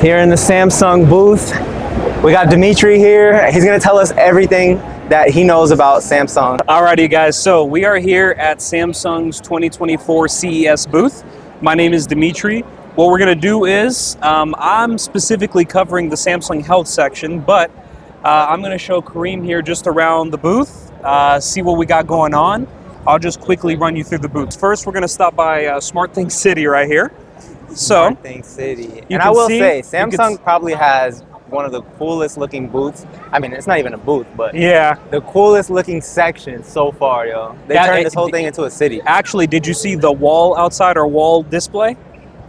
Here in the Samsung booth, we got Dimitri here. He's gonna tell us everything that he knows about Samsung. Alrighty guys, so we are here at Samsung's 2024 CES booth. My name is Dimitri. What we're gonna do is, I'm specifically covering the Samsung Health section, but I'm gonna show Kareem here just around the booth, see what we got going on. I'll just quickly run you through the booths. First, we're gonna stop by SmartThings City right here. So, SmartThings City. And I will say, Samsung probably has one of the coolest looking booths. I mean, it's not even a booth, but yeah, the coolest looking section so far, yo. They turned this whole thing into a city. Actually, did you see the wall outside, our wall display?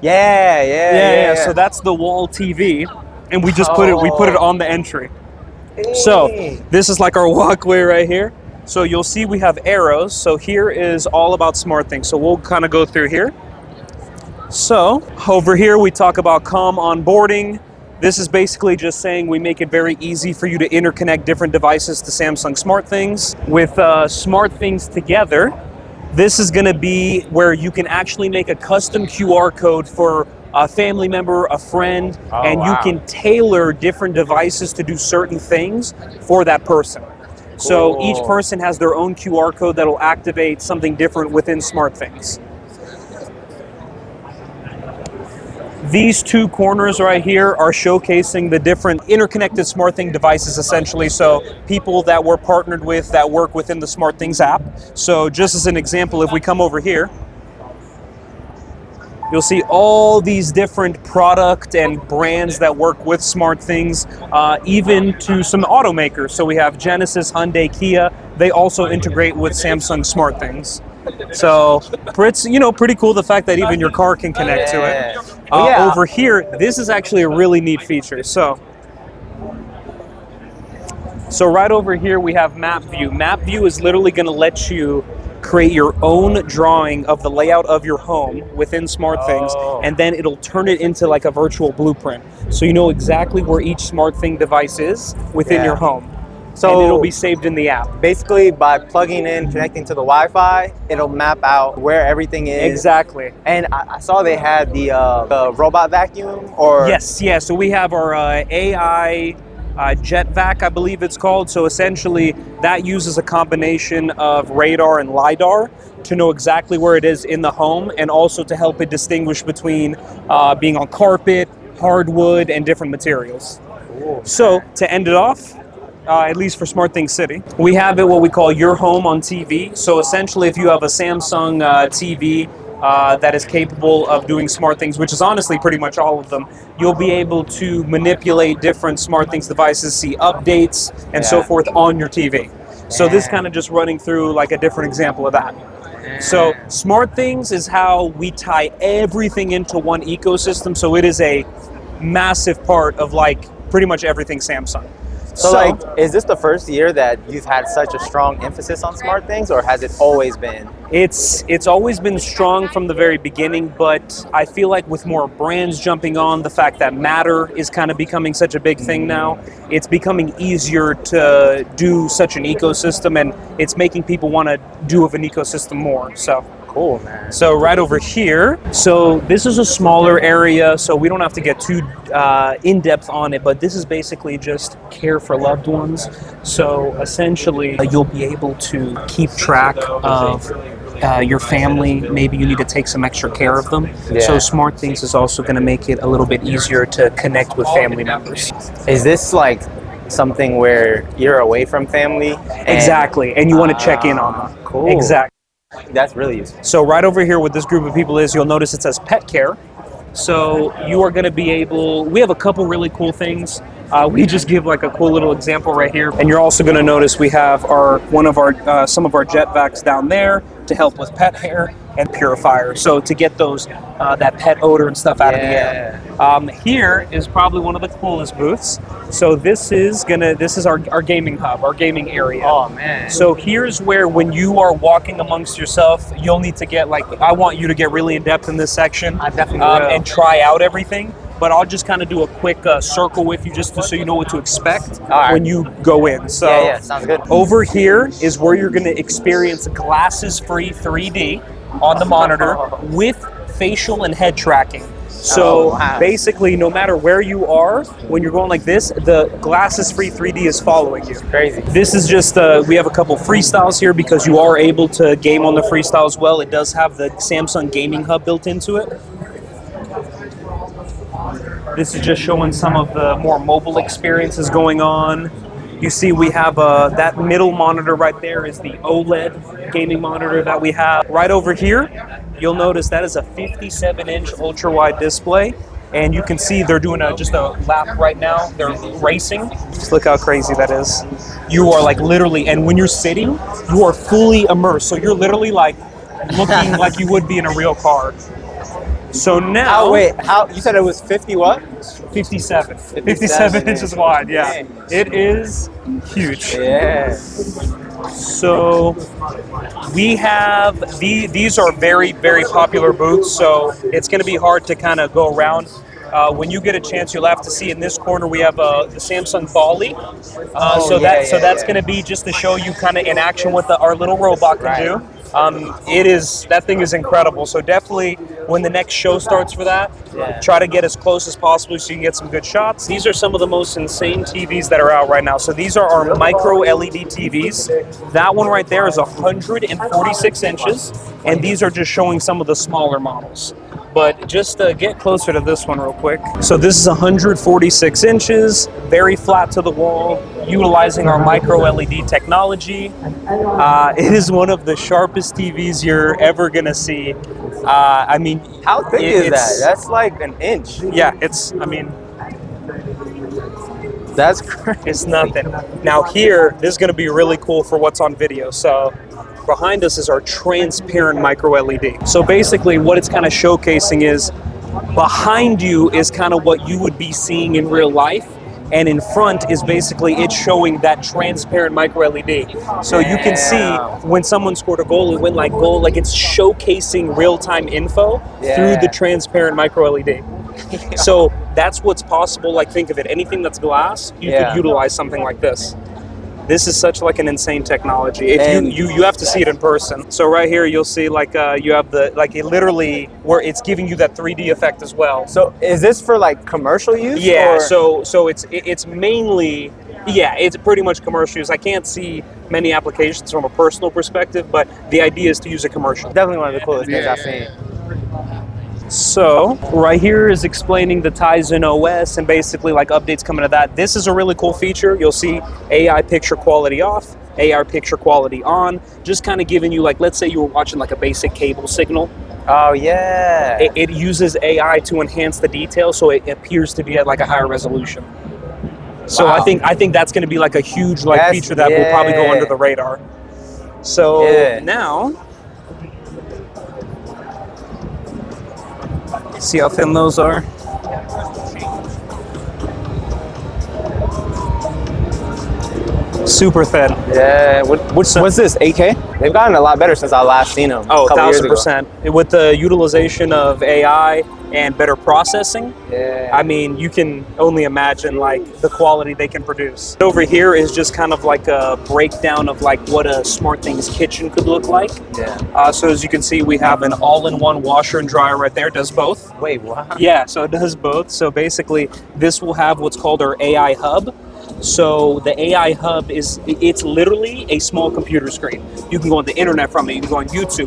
Yeah. So that's the wall TV, and we just put it on the entry. So this is like our walkway right here. So you'll see we have arrows. So here is all about SmartThings. So we'll kind of go through here. So over here we talk about calm onboarding. This is basically just saying we make it very easy for you to interconnect different devices to Samsung SmartThings. With SmartThings Together, this is going to be where you can actually make a custom QR code for a family member, a friend, and you can tailor different devices to do certain things for that person. Cool. So each person has their own QR code that'll activate something different within SmartThings. These two corners right here are showcasing the different interconnected SmartThings devices, essentially. So people that we're partnered with that work within the SmartThings app. So just as an example, if we come over here, you'll see all these different product and brands that work with SmartThings, even to some automakers. So we have Genesis, Hyundai, Kia. They also integrate with Samsung SmartThings. So it's, pretty cool the fact that even your car can connect to it. Over here, this is actually a really neat feature. So right over here we have Map View. Map View is literally going to let you create your own drawing of the layout of your home within SmartThings, and then it'll turn it into like a virtual blueprint. So you know exactly where each SmartThing device is within your home. So and it'll be saved in the app. Basically, by plugging in, connecting to the Wi-Fi, it'll map out where everything is. Exactly. And I saw they had the robot vacuum, or yes. So we have our AI jet vac, I believe it's called. So essentially, that uses a combination of radar and LiDAR to know exactly where it is in the home, and also to help it distinguish between being on carpet, hardwood, and different materials. Cool. So to end it off, at least for SmartThings City, we have it what we call Your Home on TV. So essentially, if you have a Samsung TV that is capable of doing SmartThings, which is honestly pretty much all of them, you'll be able to manipulate different SmartThings devices, see updates, and so forth on your TV. So this kind of just running through like a different example of that. So SmartThings is how we tie everything into one ecosystem. So it is a massive part of like pretty much everything Samsung. So like, is this the first year that you've had such a strong emphasis on SmartThings, or has it always been? It's always been strong from the very beginning, but I feel like with more brands jumping on, the fact that Matter is kind of becoming such a big thing now, it's becoming easier to do such an ecosystem, and it's making people want to do of an ecosystem more. So. Cool, man. So right over here, so this is a smaller area, so we don't have to get too in-depth on it, but this is basically just care for loved ones. So essentially, you'll be able to keep track of your family. Maybe you need to take some extra care of them. So SmartThings is also going to make it a little bit easier to connect with family members. Is this like something where you're away from family? Exactly, and you want to check in on them. Cool. Exactly. That's really useful. So right over here with this group of people is, you'll notice it says pet care. So you are going to be able, we have a couple really cool things. We just give like a cool little example right here. And you're also going to notice we have some of our jet vacs down there to help with pet hair and purifier. So to get those, that pet odor and stuff out of the air. Here is probably one of the coolest booths. So this is our gaming hub, our gaming area. Oh man. So here's where, when you are walking amongst yourself, you'll need to get I want you to get really in depth in this section. I definitely will. And try out everything. But I'll just kind of do a quick circle with you just so you know what to expect when you go in. So yeah, sounds good. Over here is where you're going to experience glasses-free 3D on the monitor with facial and head tracking. So wow. basically, no matter where you are, when you're going like this, the glasses-free 3D is following you. Crazy. This is just, we have a couple freestyles here because you are able to game on the freestyle as well. It does have the Samsung Gaming Hub built into it. This is just showing some of the more mobile experiences going on. You see we have that middle monitor right there is the OLED gaming monitor that we have. Right over here, you'll notice that is a 57-inch ultra-wide display. And you can see they're doing just a lap right now. They're racing. Just look how crazy that is. You are like literally, and when you're sitting, you are fully immersed. So you're literally like looking like you would be in a real car. So now... Oh, wait, you said it was 50 what? 57. 57 inches wide, yeah. Dang. It is huge. Yeah. So we have, these are very, very popular booths, so it's going to be hard to kind of go around. When you get a chance, you'll have to see in this corner we have the Samsung Volley. That's going to be just to show you kind of in action what our little robot can do. That thing is incredible. So definitely when the next show starts for that, try to get as close as possible so you can get some good shots. These are some of the most insane TVs that are out right now. So these are our micro LED TVs. That one right there is 146 inches, and these are just showing some of the smaller models. But just get closer to this one real quick. So this is 146 inches, very flat to the wall, utilizing our micro LED technology. It is one of the sharpest TVs you're ever gonna see. I mean, how thick is that? That's like an inch. Yeah, that's crazy. It's nothing. Now here, this is gonna be really cool for what's on video. So behind us is our transparent micro LED. So basically what it's kind of showcasing is behind you is kind of what you would be seeing in real life, and in front is basically it showing that transparent micro LED. So you can see when someone scored a goal, it went like goal, like it's showcasing real-time info through the transparent micro LED. So that's what's possible. Like think of it, anything that's glass, you could utilize something like this. This is such like an insane technology. If you have to see it in person. So right here you'll see like you have it literally where it's giving you that 3D effect as well. So is this for like commercial use? Yeah. Or? So it's mainly it's pretty much commercial use. I can't see many applications from a personal perspective, but the idea is to use it commercial. Definitely one of the coolest things I've seen. So right here is explaining the Tizen OS and basically like updates coming to that. This is a really cool feature. You'll see AI picture quality off, AI picture quality on, just kind of giving you like, let's say you were watching like a basic cable signal. Oh yeah. It uses AI to enhance the detail so it appears to be at like a higher resolution. So I think that's going to be like a huge feature that will probably go under the radar. So now, see how thin those are? Super thin. Yeah. What's this, 8K? They've gotten a lot better since I last seen them. Oh, 1,000%. With the utilization of AI and better processing, I mean, you can only imagine like the quality they can produce. Over here is just kind of like a breakdown of like what a SmartThings kitchen could look like. So as you can see, we have an all-in-one washer and dryer right there. It does both. Wait, what? Yeah, so it does both. So basically, this will have what's called our AI hub. So the AI hub it's literally a small computer screen. You can go on the internet from it, you can go on YouTube,